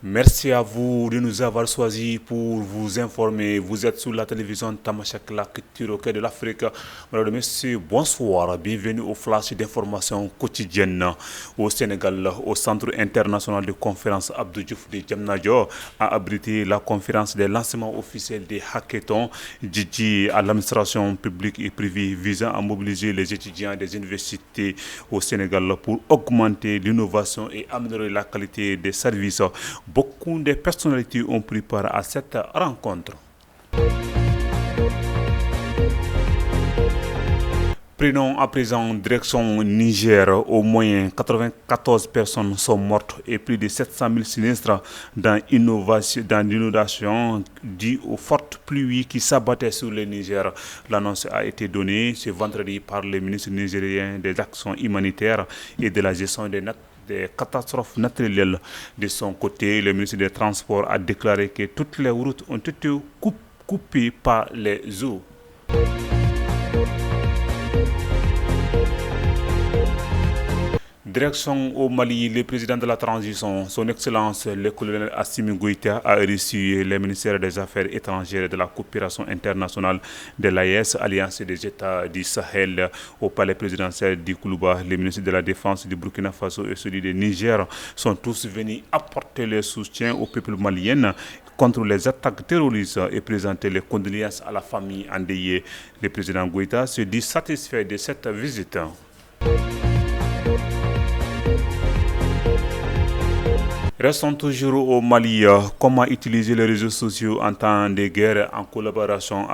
Merci à vous de nous avoir choisis pour vous informer. Vous êtes sur la télévision Tamashek, la culture au cœur de l'Afrique. Madame et messieurs, bonsoir. Bienvenue au flash d'information quotidienne au Sénégal. Au Centre international de conférence Abdou Diouf de Diamniadio a abrité la conférence des lancements officiels des hackathons dédiés à l'administration publique et privée visant à mobiliser les étudiants des universités au Sénégal pour augmenter l'innovation et améliorer la qualité des services. Beaucoup de personnalités ont pris part à cette rencontre. Prenons à présent direction Niger. Au moins 94 personnes sont mortes et plus de 700 000 sinistres dans l'inondation due aux fortes pluies qui s'abattaient sur le Niger. L'annonce a été donnée ce vendredi par le ministre nigérien des Actions humanitaires et de la gestion des catastrophes naturelles. De son côté, le ministre des Transports a déclaré que toutes les routes ont été coupées par les eaux. Direction au Mali, le président de la transition, son Excellence le colonel Assimi Goïta, a reçu le ministère des Affaires étrangères et de la coopération internationale de l'AES, Alliance des États du Sahel, au palais présidentiel du Koulouba. Les ministres de la Défense du Burkina Faso et celui du Niger sont tous venus apporter leur soutien au peuple malien contre les attaques terroristes et présenter les condoléances à la famille endeuillée. Le président Goïta se dit satisfait de cette visite. Restons toujours au Mali. Comment utiliser les réseaux sociaux en temps de guerre en collaboration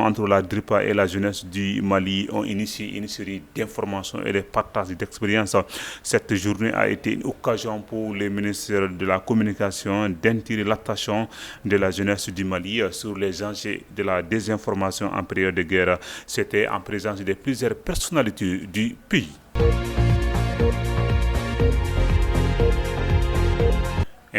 entre la DRIPA et la jeunesse du Mali ont initié une série d'informations et de partages d'expériences. Cette journée a été une occasion pour le ministère de la Communication d'attirer l'attention de la jeunesse du Mali sur les enjeux de la désinformation en période de guerre. C'était en présence de plusieurs personnalités du pays.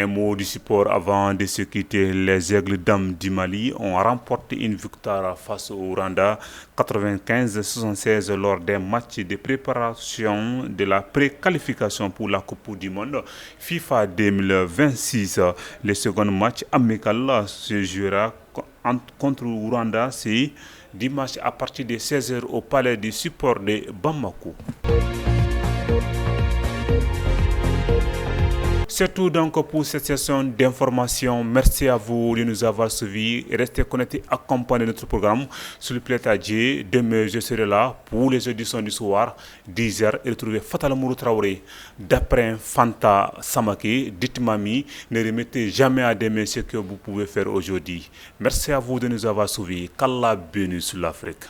Un mot du support avant de se quitter. Les Aigles Dames du Mali ont remporté une victoire face au Rwanda 95-76 lors d'un match de préparation de la préqualification pour la Coupe du Monde FIFA 2026. Le second match amical se jouera contre le Rwanda, c'est dimanche à partir de 16h au palais du support de Bamako. C'est tout donc pour cette session d'information. Merci à vous de nous avoir suivis. Restez connectés, accompagnez notre programme. S'il vous plaît, Dieu, demain je serai là pour les éditions du soir, 10h, et retrouver Fatal Mourou Traoré. D'après Fanta Samake, dites mamie, ne remettez jamais à demain ce que vous pouvez faire aujourd'hui. Merci à vous de nous avoir suivis. Qu'Allah bénisse l'Afrique.